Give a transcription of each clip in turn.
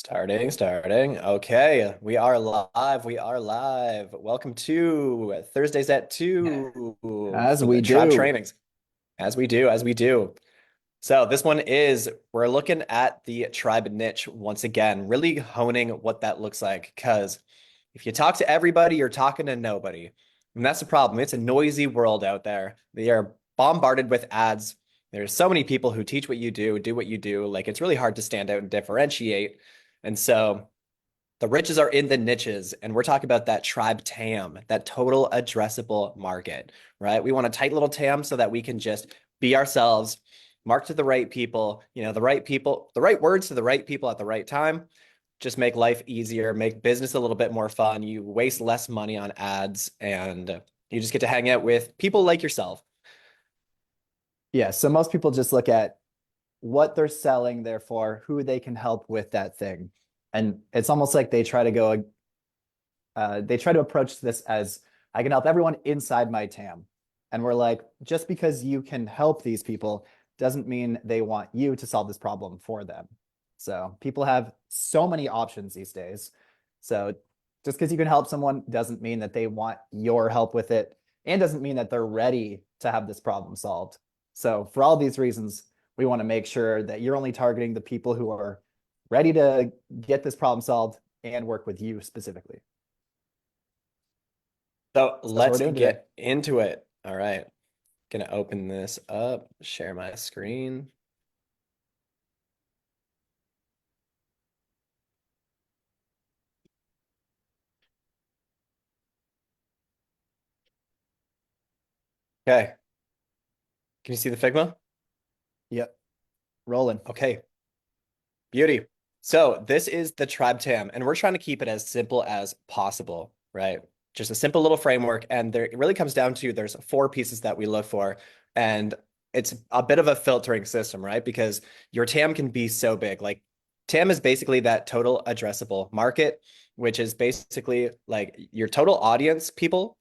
Starting. Okay, we are live. We are live. Welcome to Thursdays at 2 As for the we Tribe do. trainings. As we do. So this one is, we're looking at the tribe niche once again, really honing what that looks like. Because if you talk to everybody, you're talking to nobody. And that's the problem. It's a noisy world out there. They are bombarded with ads. There's so many people who teach what you do what you do. Like it's really hard to stand out and differentiate. And so the riches are in the niches, and we're talking about that tribe TAM, that total addressable market, right? We want a tight little TAM so that we can just be ourselves, market to the right people, the right people, the right words to the right people at the right time, just make life easier, make business a little bit more fun. You waste less money on ads, and you just get to hang out with people like yourself. Yeah, so most people just look at what they're selling, therefore, who they can help with that thing. And it's almost like they try to approach this as I can help everyone inside my TAM. And we're like, just because you can help these people doesn't mean they want you to solve this problem for them. So people have so many options these days. So just because you can help someone doesn't mean that they want your help with it and doesn't mean that they're ready to have this problem solved. So for all these reasons, we want to make sure that you're only targeting the people who are ready to get this problem solved and work with you specifically. So So that's what we're let's doing today. get into it. All right, gonna open this up, share my screen. Okay, can you see the Figma? Yep. Rolling. Okay, beauty. So this is the Tribe TAM, and we're trying to keep it as simple as possible, right? Just a simple little framework, and there it really comes down to there's four pieces that we look for, and it's a bit of a filtering system, right? Because your TAM can be so big. Like TAM is basically that total addressable market, which is basically like your total audience people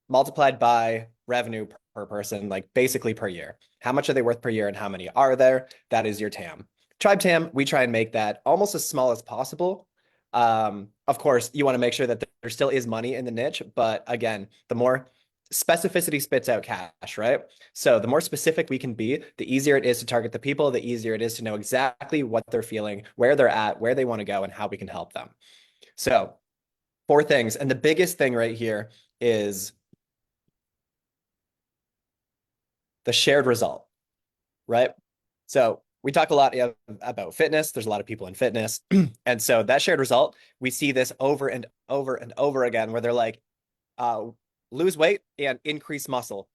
multiplied by revenue per person, like basically per year. How much are they worth per year and how many are there? That is your TAM. Tribe TAM, we try and make that almost as small as possible. Of course, you want to make sure that there still is money in the niche, but again, the more specificity spits out cash, right? So the more specific we can be, the easier it is to target the people, the easier it is to know exactly what they're feeling, where they're at, where they want to go, and how we can help them. So, four things. And the biggest thing right here is the shared result, right? So we talk a lot about fitness. There's a lot of people in fitness. And so that shared result, we see this over and over and over again where they're like, uh, lose weight and increase muscle.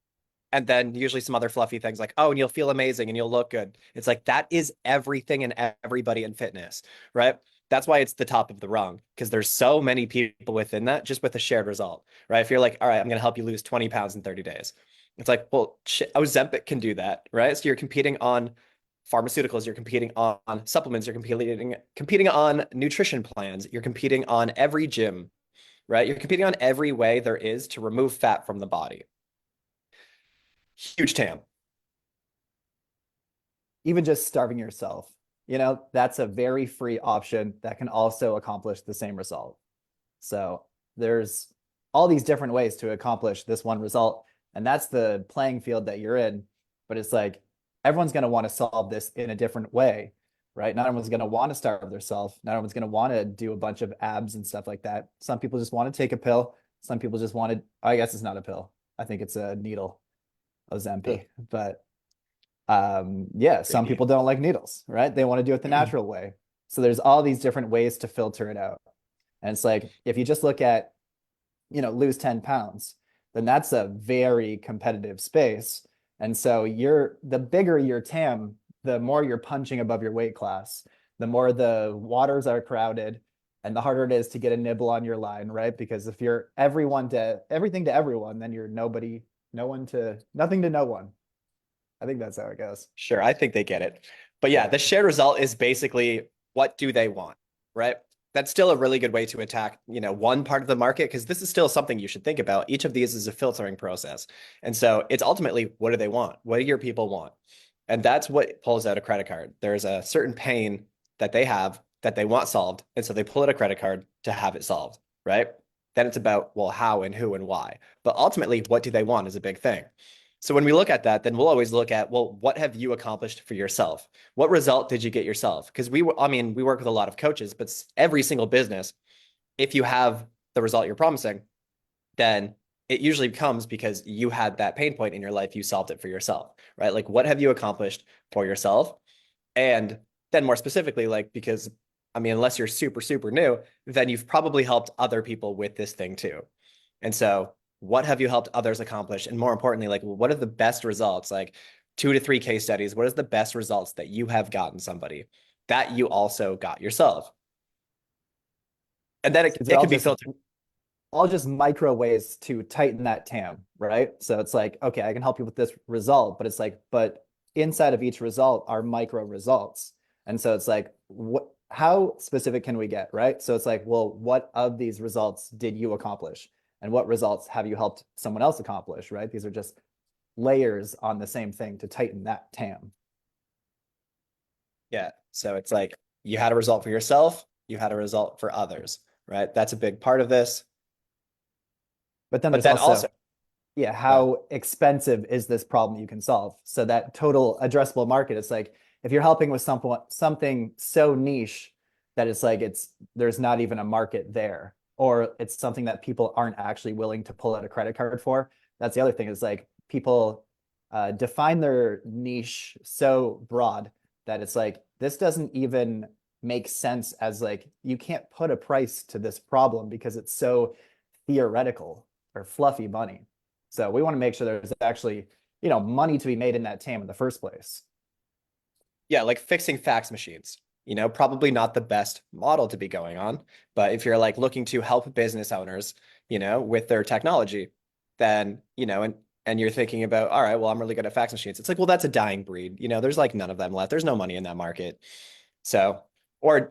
And then usually some other fluffy things like, oh, and you'll feel amazing and you'll look good. It's like that is everything and everybody in fitness, right? That's why it's the top of the rung because there's so many people within that just with a shared result, right? If you're like, all right, I'm going to help you lose 20 pounds in 30 days. It's like, well, shit, Ozempic can do that, right? So you're competing on pharmaceuticals, you're competing on supplements, you're competing on nutrition plans, you're competing on every gym, right? You're competing on every way there is to remove fat from the body. Huge TAM. Even just starving yourself, that's a very free option that can also accomplish the same result. So there's all these different ways to accomplish this one result. And that's the playing field that you're in. But it's like everyone's going to want to solve this in a different way, right? Not everyone's going to want to starve themselves. Not everyone's going to want to do a bunch of abs and stuff like that. Some people just want to take a pill. Some people just want to, I guess it's not a pill. I think it's a needle, Ugh, Ozempic. But yeah, some creepy. people don't like needles, right? They want to do it the natural way. So there's all these different ways to filter it out. And it's like if you just look at, lose 10 pounds, then that's a very competitive space. And so the bigger your TAM, the more you're punching above your weight class, the more the waters are crowded and the harder it is to get a nibble on your line, right? Because if you're everything to everyone, then you're nobody, nothing to no one. I think that's how it goes. Sure, I think they get it. But yeah, Yeah. the shared result is basically what do they want, right? That's still a really good way to attack, one part of the market because this is still something you should think about. Each of these is a filtering process. And so it's ultimately what do they want? What do your people want? And that's what pulls out a credit card. There's a certain pain that they have that they want solved. And so they pull out a credit card to have it solved, right? Then it's about, well, how and who and why. But ultimately, what do they want is a big thing. So when we look at that, then we'll always look at, well, what have you accomplished for yourself? What result did you get yourself? Because I mean, we work with a lot of coaches, but every single business, if you have the result you're promising, then it usually comes because you had that pain point in your life, you solved it for yourself, right? Like, what have you accomplished for yourself? And then more specifically, like, because I mean, unless you're super, super new, then you've probably helped other people with this thing too. And so, what have you helped others accomplish? And more importantly, like, what are the best results? Like, 2 to 3 case studies. What is the best results that you have gotten somebody that you also got yourself? And then These are it can be filtered. all just micro ways to tighten that TAM, right? So it's like, okay, I can help you with this result, but it's like, but inside of each result are micro results. And so it's like, what, how specific can we get, right? So it's like, well, what of these results did you accomplish? And what results have you helped someone else accomplish, right? These are just layers on the same thing to tighten that TAM. Yeah. So it's like you had a result for yourself, you had a result for others, right? That's a big part of this. But then But there's then also, also, yeah, but how expensive is this problem you can solve? So that total addressable market, it's like if you're helping with something so niche that it's like there's not even a market there, or it's something that people aren't actually willing to pull out a credit card for. That's the other thing is like people define their niche so broad that it's like this doesn't even make sense as like you can't put a price to this problem because it's so theoretical or fluffy money. So we want to make sure there's actually, money to be made in that TAM in the first place. yeah, like fixing fax machines, probably not the best model to be going on. But if you're like looking to help business owners, with their technology, then, and you're thinking about, all right, well, I'm really good at fax machines. It's like, well, that's a dying breed. There's like none of them left. There's no money in that market. So, or,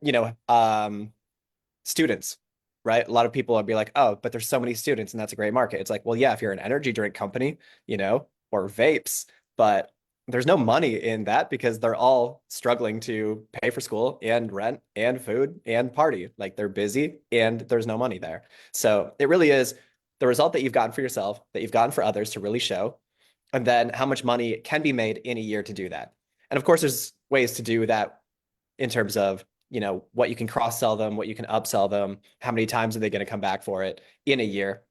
students, right? A lot of people would be like, oh, but there's so many students and that's a great market. It's like, well, yeah, if you're an energy drink company, or vapes, but there's no money in that because they're all struggling to pay for school and rent and food and party. Like they're busy and there's no money there. So it really is the result that you've gotten for yourself, that you've gotten for others to really show, and then how much money can be made in a year to do that. And of course, there's ways to do that in terms of what you can cross sell them, what you can upsell them, how many times are they going to come back for it in a year.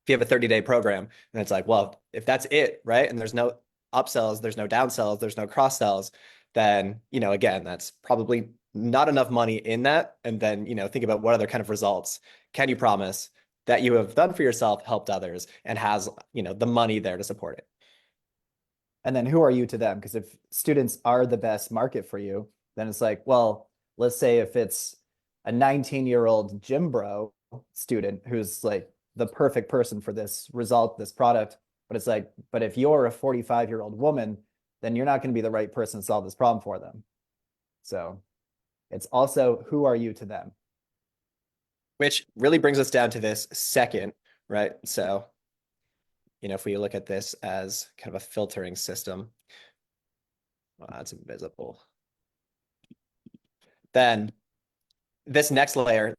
If you have a 30-day program and it's like, well, if that's it, right, and there's no upsells, there's no downsells, there's no cross sells, then again, that's probably not enough money in that. And then think about what other kind of results can you promise that you have done for yourself, helped others, and has the money there to support it. And then who are you to them? Because if students are the best market for you, then it's like, well, let's say if it's a 19-year-old gym bro student who's like the perfect person for this result, this product, but it's like, but if you're a 45-year-old woman, then you're not going to be the right person to solve this problem for them. So it's also who are you to them? Which really brings us down to this second, right? So if we look at this as kind of a filtering system, well, that's invisible. Then this next layer,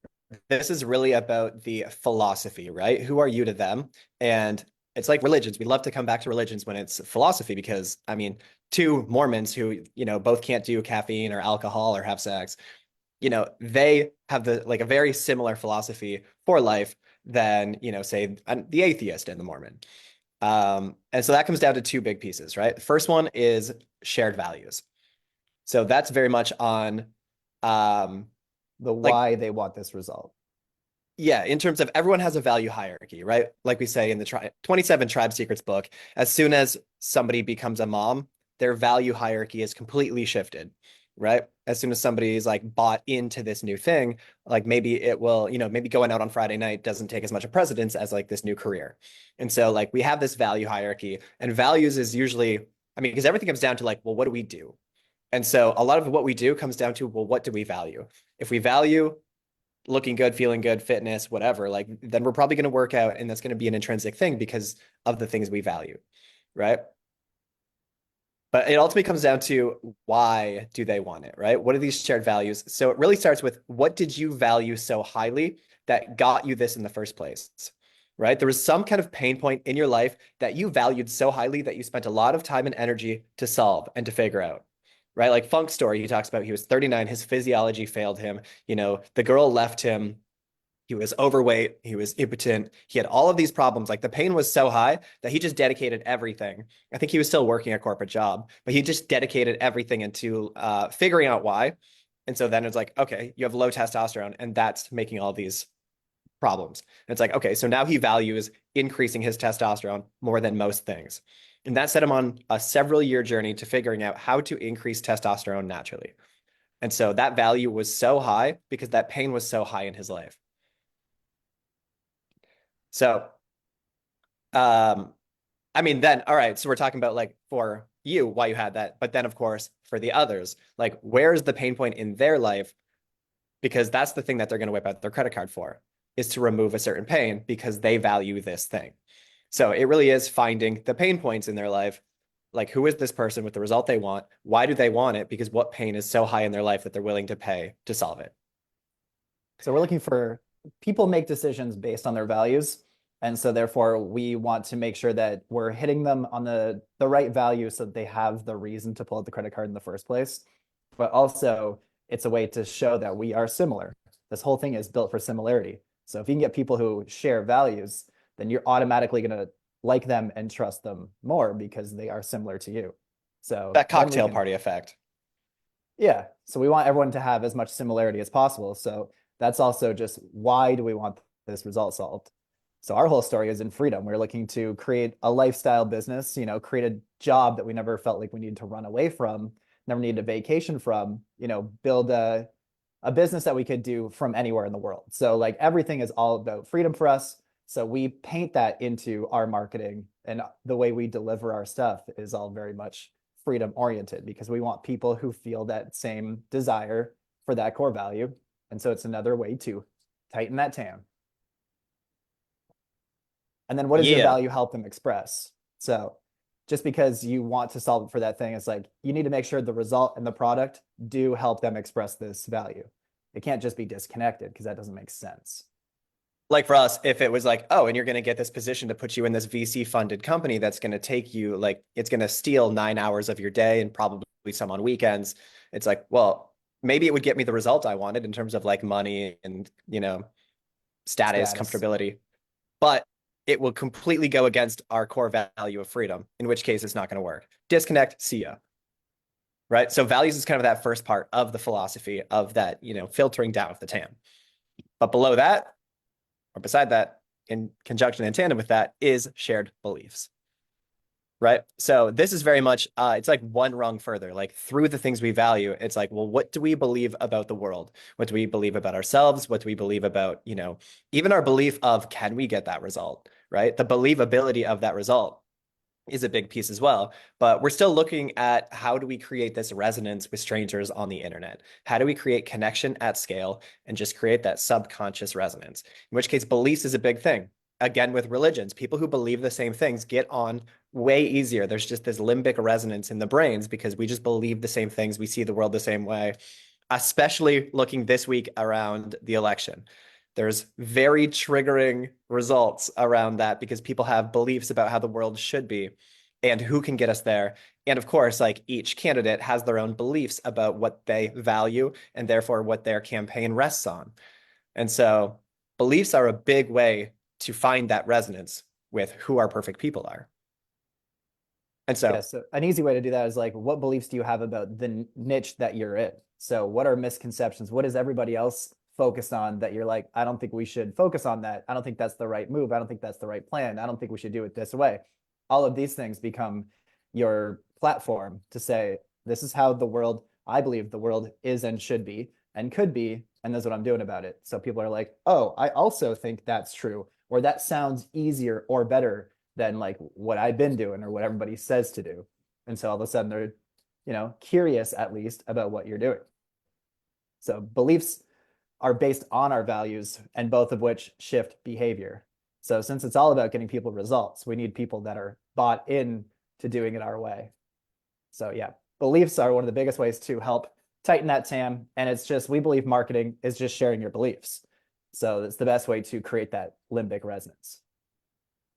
this is really about the philosophy, right? Who are you to them? And it's like religions. We love to come back to religions when it's philosophy because, I mean, two Mormons who, both can't do caffeine or alcohol or have sex, they have a very similar philosophy for life than, say, the atheist and the Mormon. And so that comes down to two big pieces, right? The first one is shared values. So that's very much on The like why they want this result. yeah, in terms of everyone has a value hierarchy, right? Like we say in the 27 Tribe Secrets book, as soon as somebody becomes a mom, their value hierarchy is completely shifted, right? As soon as somebody is like bought into this new thing, like maybe it will, maybe going out on Friday night doesn't take as much of precedence as like this new career. And so like we have this value hierarchy, and values is usually, I mean, because everything comes down to like, well, what do we do? And so a lot of what we do comes down to, well, what do we value? If we value looking good, feeling good, fitness, whatever, like then we're probably going to work out, and that's going to be an intrinsic thing because of the things we value, right? But it ultimately comes down to why do they want it, right? What are these shared values? So it really starts with what did you value so highly that got you this in the first place, right? There was some kind of pain point in your life that you valued so highly that you spent a lot of time and energy to solve and to figure out, right? Like Funk's story, he talks about he was 39, his physiology failed him. The girl left him. He was overweight. He was impotent. He had all of these problems. Like the pain was so high that he just dedicated everything. I think he was still working a corporate job, but he just dedicated everything into figuring out why. And so then it's like, okay, you have low testosterone, and that's making all these problems. And it's like, okay, so now he values increasing his testosterone more than most things. And that set him on a several year journey to figuring out how to increase testosterone naturally. And so that value was so high because that pain was so high in his life. So, um, I mean, then, all right, so we're talking about like for you, why you had that. But then, of course, for the others, like where's the pain point in their life? Because that's the thing that they're going to whip out their credit card for, is to remove a certain pain because they value this thing. So it really is finding the pain points in their life. Like, who is this person with the result they want? Why do they want it? Because what pain is so high in their life that they're willing to pay to solve it? So we're looking for people make decisions based on their values. And so therefore we want to make sure that we're hitting them on the right value so that they have the reason to pull out the credit card in the first place. But also it's a way to show that we are similar. This whole thing is built for similarity. So if you can get people who share values, then you're automatically going to like them and trust them more because they are similar to you. So That then we cocktail can, party effect. yeah. So we want everyone to have as much similarity as possible. So that's also just why do we want this result solved? So our whole story is in freedom. We're looking to create a lifestyle business, create a job that we never felt like we needed to run away from, never needed a vacation from, build a business that we could do from anywhere in the world. So like everything is all about freedom for us. So we paint that into our marketing, and the way we deliver our stuff is all very much freedom oriented because we want people who feel that same desire for that core value. And so it's another way to tighten that TAM. And then what does your Yeah. value help them express? So just because you want to solve it for that thing, it's like you need to make sure the result and the product do help them express this value. It can't just be disconnected because that doesn't make sense. Like for us, if it was like, oh, and you're going to get this position to put you in this VC funded company that's going to take you, like, it's going to steal 9 hours of your day and probably some on weekends. It's like, well, maybe it would get me the result I wanted in terms of like money and, status, Status. comfortability, but it will completely go against our core value of freedom, in which case it's not going to work. Disconnect, see ya. Right. So values is kind of that first part of the philosophy of that, filtering down of the TAM. But below that, or beside that, in conjunction and tandem with that, is shared beliefs. Right. So this is very much, it's like one rung further, like through the things we value. It's like, well, what do we believe about the world? What do we believe about ourselves? What do we believe about, even our belief of can we get that result? Right. The believability of that result is a big piece as well. But we're still looking at how do we create this resonance with strangers on the internet? How do we create connection at scale and just create that subconscious resonance? In which case, beliefs is a big thing. Again, with religions, people who believe the same things get on way easier. There's just this limbic resonance in the brains because we just believe the same things. We see the world the same way, especially looking this week around the election. There's very triggering results around that because people have beliefs about how the world should be and who can get us there. And of course, like each candidate has their own beliefs about what they value and therefore what their campaign rests on. And so beliefs are a big way to find that resonance with who our perfect people are. And Yeah, so, so an easy way to do that is like, what beliefs do you have about the niche that you're in? So what are misconceptions? What is everybody else focused on that you're like, I don't think we should focus on that. I don't think that's the right move. I don't think that's the right plan. I don't think we should do it this way. All of these things become your platform to say, this is how the world, I believe the world is and should be and could be, and this is what I'm doing about it. So people are like, oh, I also think that's true, or that sounds easier or better than like what I've been doing or what everybody says to do. And so all of a sudden they're, curious at least about what you're doing. So beliefs are based on our values, and both of which shift behavior. So since it's all about getting people results, we need people that are bought in to doing it our way. So yeah, beliefs are one of the biggest ways to help tighten that TAM. And it's just, we believe marketing is just sharing your beliefs. So it's the best way to create that limbic resonance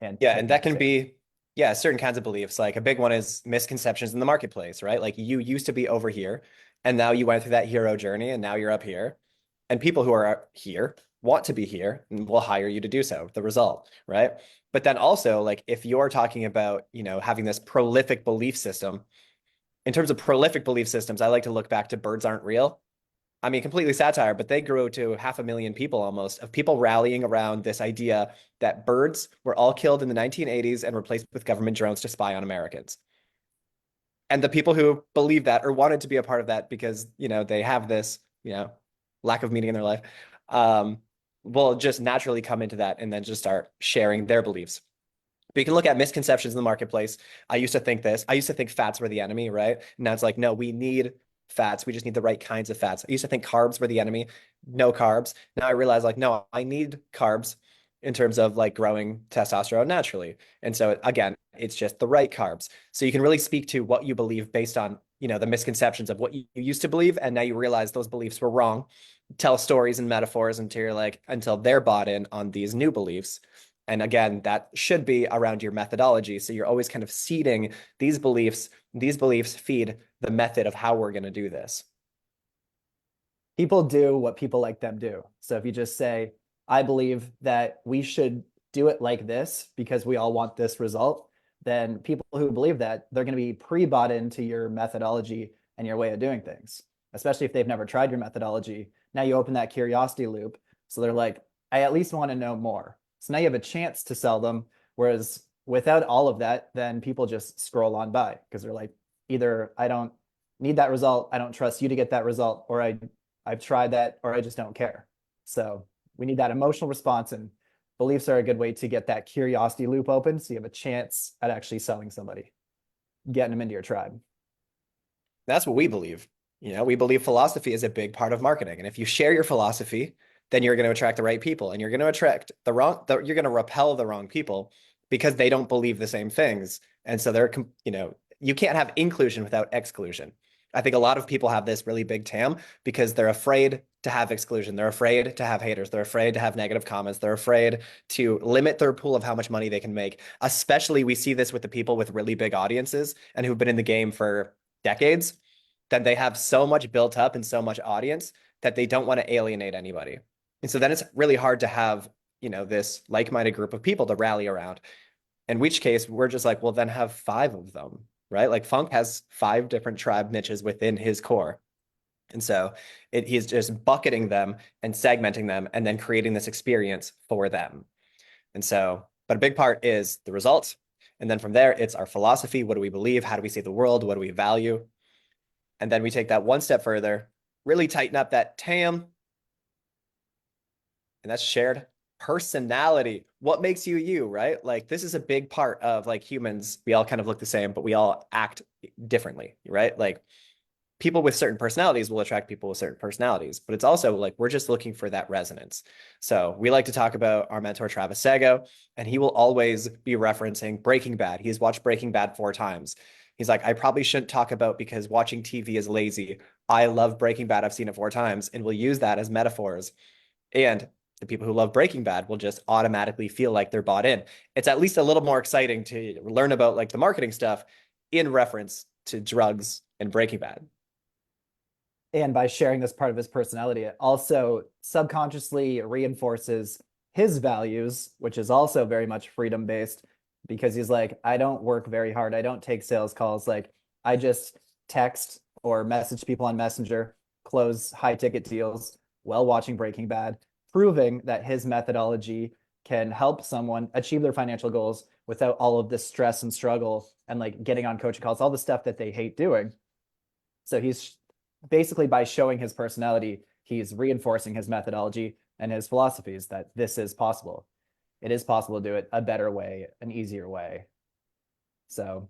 and Yeah, and tighten that that can TAM. be, yeah, certain kinds of beliefs. Like a big one is misconceptions in the marketplace, right? Like you used to be over here, and now you went through that hero journey, and now you're up here. And people who are here want to be here and will hire you to do so, the result, right? But then also, like if you're talking about, having this prolific belief system, in terms of prolific belief systems, I like to look back to birds aren't real. I mean, completely satire, but they grew to 500,000 people almost of people rallying around this idea that birds were all killed in the 1980s and replaced with government drones to spy on Americans. And the people who believed that or wanted to be a part of that because, they have this, lack of meaning in their life, um, will just naturally come into that and then just start sharing their beliefs. But you can look at misconceptions in the marketplace. I used to think this. I used to think fats were the enemy, right? Now it's like, no, we need fats. We just need the right kinds of fats. I used to think carbs were the enemy, no carbs. Now I realize, like, no, I need carbs in terms of like growing testosterone naturally. And so again, it's just the right carbs. So you can really speak to what you believe based on, the misconceptions of what you used to believe, and now you realize those beliefs were wrong. Tell stories and metaphors until you're like, until they're bought in on these new beliefs. And again, that should be around your methodology. So you're always kind of seeding these beliefs. These beliefs feed the method of how we're going to do this. People do what people like them do. So if you just say, I believe that we should do it like this because we all want this result, then people who believe that, they're going to be pre-bought into your methodology and your way of doing things, especially if they've never tried your methodology. Now you open that curiosity loop. So they're like, I at least want to know more. So now you have a chance to sell them. Whereas without all of that, then people just scroll on by because they're like, either I don't need that result, I don't trust you to get that result, or I've tried that, or I just don't care. So we need that emotional response, and beliefs are a good way to get that curiosity loop open so you have a chance at actually selling somebody, getting them into your tribe. That's what we believe. We believe philosophy is a big part of marketing. And if you share your philosophy, then you're going to attract the right people, and you're going to attract you're going to repel the wrong people because they don't believe the same things. And so you can't have inclusion without exclusion. I think a lot of people have this really big TAM because they're afraid to have exclusion. They're afraid to have haters. They're afraid to have negative comments. They're afraid to limit their pool of how much money they can make. Especially, we see this with the people with really big audiences and who've been in the game for decades. Then they have so much built up and so much audience that they don't want to alienate anybody. And so then it's really hard to have, this like-minded group of people to rally around. In which case, we're just like, well, then have five of them, right? Like Funk has five different tribe niches within his core. And so he's just bucketing them and segmenting them and then creating this experience for them. And so, but a big part is the result. And then from there, it's our philosophy. What do we believe? How do we see the world? What do we value? And then we take that one step further, really tighten up that TAM, and that's shared personality. What makes you you, right? Like this is a big part of like humans. We all kind of look the same, but we all act differently, right? Like people with certain personalities will attract people with certain personalities, but it's also like we're just looking for that resonance. So we like to talk about our mentor Travis Sago, and he will always be referencing Breaking Bad. He's watched Breaking Bad 4 times. He's like, I probably shouldn't talk about because watching TV is lazy. I love Breaking Bad. I've seen it 4 times, and we'll use that as metaphors. And the people who love Breaking Bad will just automatically feel like they're bought in. It's at least a little more exciting to learn about like the marketing stuff in reference to drugs and Breaking Bad. And by sharing this part of his personality, it also subconsciously reinforces his values, which is also very much freedom based because he's like, I don't work very hard. I don't take sales calls. Like, I just text or message people on Messenger, close high ticket deals while watching Breaking Bad, proving that his methodology can help someone achieve their financial goals without all of this stress and struggle and like getting on coaching calls, all the stuff that they hate doing. So he's basically, by showing his personality, he's reinforcing his methodology and his philosophies that this is possible. It is possible to do it a better way, an easier way. So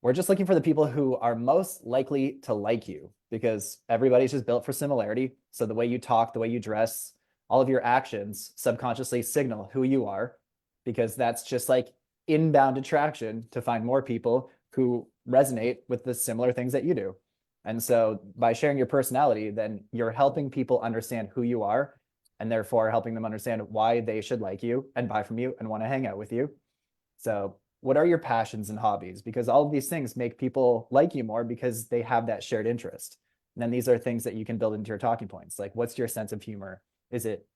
we're just looking for the people who are most likely to like you because everybody's just built for similarity. So the way you talk, the way you dress, all of your actions subconsciously signal who you are because that's just like inbound attraction to find more people who resonate with the similar things that you do. And so by sharing your personality, then you're helping people understand who you are and therefore helping them understand why they should like you and buy from you and want to hang out with you. So, what are your passions and hobbies? Because all of these things make people like you more because they have that shared interest. And then these are things that you can build into your talking points. Like, what's your sense of humor? Is it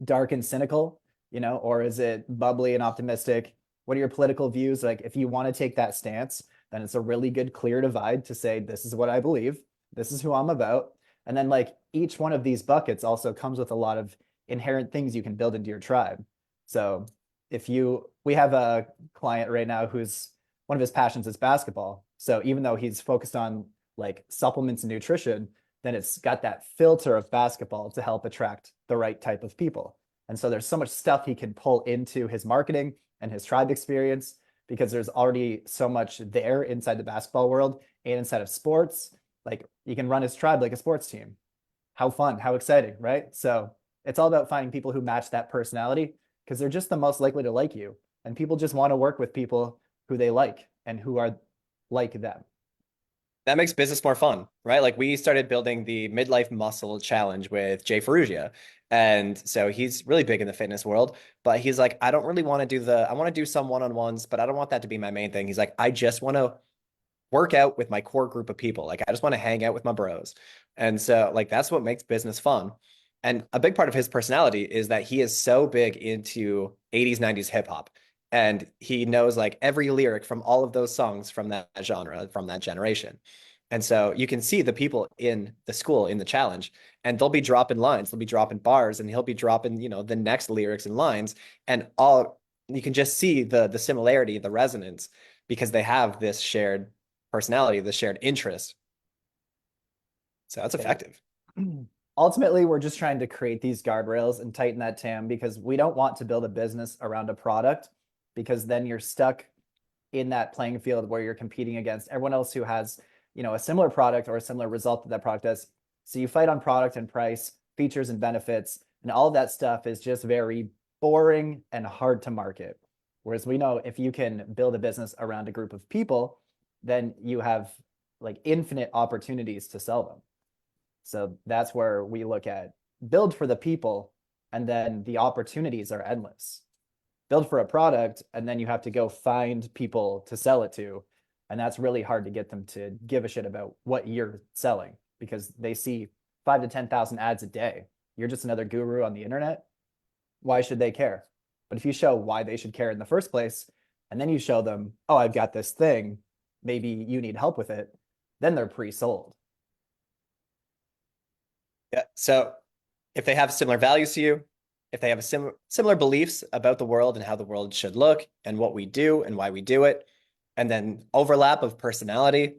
dark and cynical, or is it bubbly and optimistic? What are your political views? Like, if you want to take that stance, then it's a really good, clear divide to say, this is what I believe, this is who I'm about. And then, like, each one of these buckets also comes with a lot of inherent things you can build into your tribe. So, we have a client right now who's one of his passions is basketball. So, even though he's focused on like supplements and nutrition, then it's got that filter of basketball to help attract the right type of people. And so there's so much stuff he can pull into his marketing and his tribe experience because there's already so much there inside the basketball world and inside of sports. Like you can run his tribe like a sports team. How fun, how exciting, right? So it's all about finding people who match that personality because they're just the most likely to like you. And people just want to work with people who they like and who are like them. That makes business more fun, right? Like we started building the midlife muscle challenge with Jay Ferrugia. And so he's really big in the fitness world, but he's like, I don't really want to I want to do some one-on-ones, but I don't want that to be my main thing. He's like, I just want to work out with my core group of people. Like I just want to hang out with my bros. And so like that's what makes business fun. And a big part of his personality is that he is so big into 80s, 90s hip hop. And he knows like every lyric from all of those songs from that genre, from that generation. And so you can see the people in the school in the challenge, and they'll be dropping lines, they'll be dropping bars, and he'll be dropping, the next lyrics and lines, and all you can just see the similarity, the resonance, because they have this shared personality, this shared interest. So that's Yeah. effective. Ultimately, we're just trying to create these guardrails and tighten that TAM because we don't want to build a business around a product because then you're stuck in that playing field where you're competing against everyone else who has, a similar product or a similar result that that product does. So you fight on product and price, features and benefits, and all of that stuff is just very boring and hard to market. Whereas we know if you can build a business around a group of people, then you have like infinite opportunities to sell them. So that's where we look at build for the people, and then the opportunities are endless. Build for a product, and then you have to go find people to sell it to. And that's really hard to get them to give a shit about what you're selling because they see 5 to 10,000 ads a day. You're just another guru on the internet. Why should they care? But if you show why they should care in the first place, and then you show them, oh, I've got this thing, maybe you need help with it, then they're pre-sold. Yeah. So if they have similar values to you, if they have a similar beliefs about the world and how the world should look and what we do and why we do it, and then overlap of personality,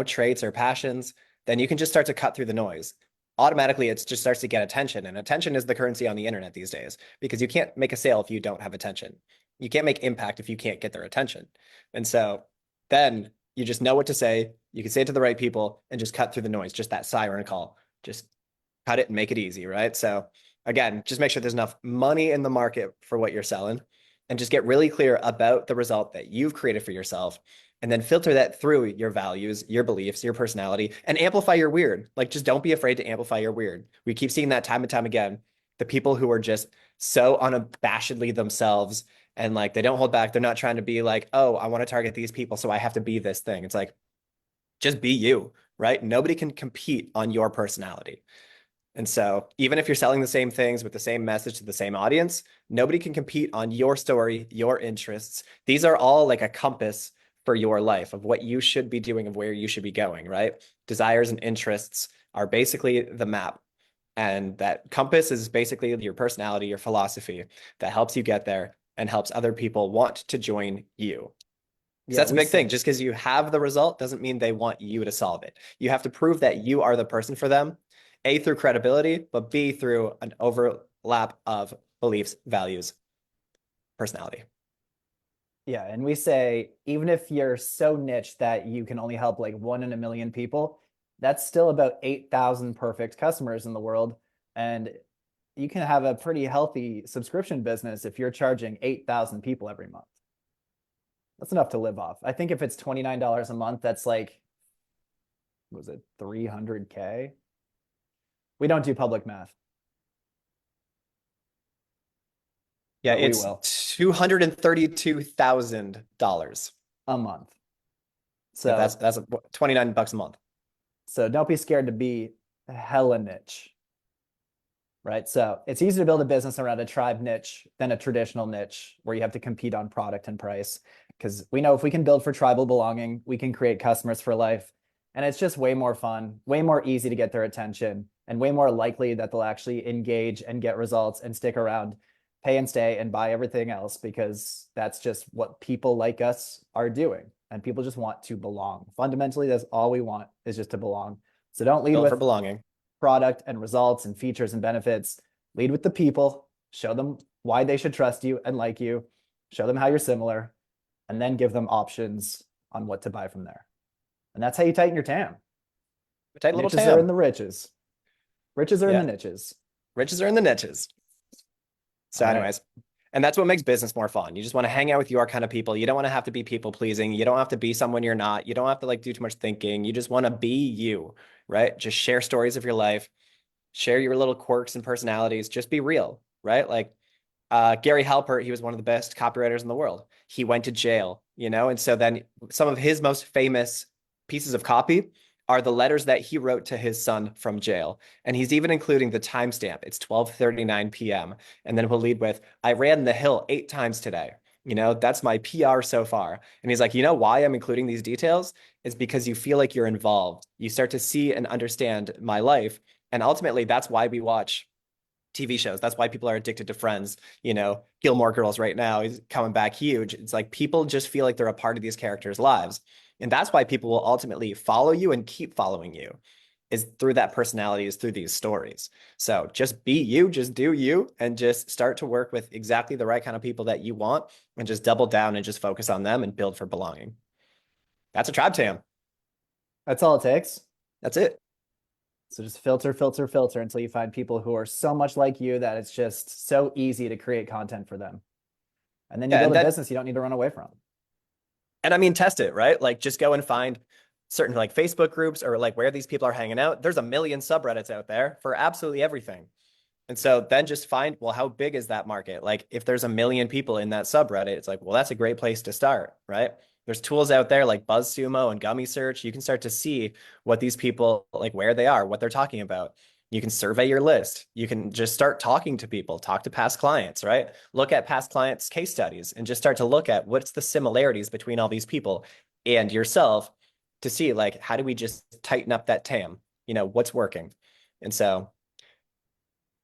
traits or passions, then you can just start to cut through the noise. Automatically, it just starts to get attention, and attention is the currency on the internet these days because you can't make a sale if you don't have attention. You can't make impact if you can't get their attention. And so then you just know what to say. You can say it to the right people and just cut through the noise, just that siren call. Just cut it and make it easy, right? So again, just make sure there's enough money in the market for what you're selling and just get really clear about the result that you've created for yourself and then filter that through your values, your beliefs, your personality, and amplify your weird. Like just don't be afraid to amplify your weird. We keep seeing that time and time again. The people who are just so unabashedly themselves and like they don't hold back. They're not trying to be like, oh, I want to target these people, so I have to be this thing. It's like, just be you, right? Nobody can compete on your personality. And so even if you're selling the same things with the same message to the same audience, nobody can compete on your story, your interests. These are all like a compass for your life of what you should be doing, of where you should be going, right? Desires and interests are basically the map. And that compass is basically your personality, your philosophy that helps you get there and helps other people want to join you. Because Yeah, that's a we big thing. say Just because you have the result doesn't mean they want you to solve it. You have to prove that you are the person for them, A, through credibility, but B, through an overlap of beliefs, values, personality. Yeah, and we say even if you're so niche that you can only help like 1 in a million people, that's still about 8,000 perfect customers in the world. And you can have a pretty healthy subscription business if you're charging 8,000 people every month. That's enough to live off. I think if it's $29 a month, that's like, what was it 300K? We don't do public math, Yeah, but we it's will $232,000. a month. Yeah, So that's 29 bucks a month. so don't be scared to be hella niche, right? So it's easier to build a business around a tribe niche than a traditional niche where you have to compete on product and price. Because we know if we can build for tribal belonging, we can create customers for life. And it's just way more fun, way more easy to get their attention, and way more likely that they'll actually engage and get results and stick around, pay and stay, and buy everything else because that's just what people like us are doing. And people just want to belong. Fundamentally, that's all we want is just to belong. So don't lead Built for with belonging. product and results and features and benefits. Lead with the people, show them why they should trust you and like you, show them how you're similar, and then give them options on what to buy from there. And that's how you tighten your TAM. A tight little Niches are in TAM. the riches. Riches are in the Yeah, niches. riches are in the niches. So, All right. anyways, and that's what makes business more fun. You just want to hang out with your kind of people. You don't want to have to be people pleasing. You don't have to be someone you're not. You don't have to like do too much thinking. You just want to be you, right? Just share stories of your life, share your little quirks and personalities. Just be real, right? Like Gary Halpert, he was one of the best copywriters in the world. He went to jail, and so then some of his most famous pieces of copy are the letters that he wrote to his son from jail. And he's even including the timestamp. It's 12:39 p.m. And then he'll lead with, I ran the hill 8 times today. That's my PR so far. And he's like, why I'm including these details is because you feel like you're involved. You start to see and understand my life. And ultimately, that's why we watch TV shows. That's why people are addicted to Friends. Gilmore Girls right now is coming back huge. It's like people just feel like they're a part of these characters' lives. And that's why people will ultimately follow you and keep following you is through that personality, is through these stories. So just be you, just do you, and just start to work with exactly the right kind of people that you want and just double down and just focus on them and build for belonging. That's a Tribe TAM. That's all it takes. That's it. So just filter, filter, filter until you find people who are so much like you that it's just so easy to create content for them. And then you Yeah, build and a then business you don't need to run away from. And I mean, test it, right? Like just go and find certain like Facebook groups or like where these people are hanging out. There's a million subreddits out there for absolutely everything. And so then just find, well, how big is that market? Like if there's a million people in that subreddit, it's like, well, that's a great place to start, right? There's tools out there like BuzzSumo and Gummy Search. You can start to see what these people like, where they are, what they're talking about. You can survey your list. You can just start talking to people, talk to past clients, right? Look at past clients' case studies and just start to look at what's the similarities between all these people and yourself to see like, how do we just tighten up that TAM? What's working? And so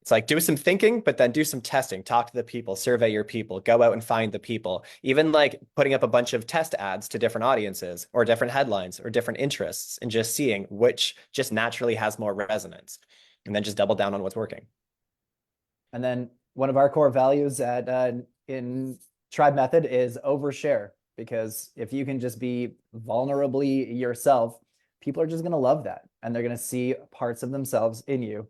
it's like do some thinking, but then do some testing. Talk to the people, survey your people, go out and find the people. Even like putting up a bunch of test ads to different audiences or different headlines or different interests and just seeing which just naturally has more resonance. And then just double down on what's working. And then one of our core values at in Tribe Method is overshare, because if you can just be vulnerably yourself, people are just going to love that and they're going to see parts of themselves in you.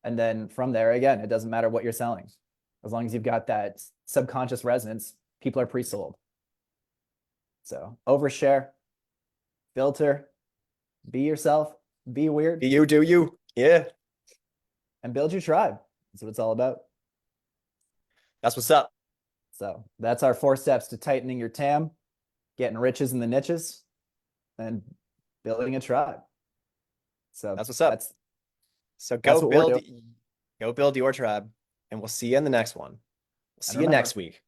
And then from there, again, it doesn't matter what you're selling. As long as you've got that subconscious resonance, people are pre-sold. So overshare, filter, be yourself, be weird, Be you, do you. Yeah, and build your tribe. That's what it's all about. that's what's up. So that's our 4 steps to tightening your TAM, getting riches in the niches, and building a tribe. So That's what's up. So that's what we're doing. go build your tribe, and we'll see you in the next one. We'll And see you remember, next week.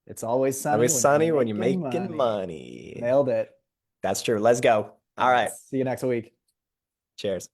it's always sunny Always when you're sunny when you're making making money. money. Nailed it. That's true. Let's go. All All right. right. See you next week. Cheers.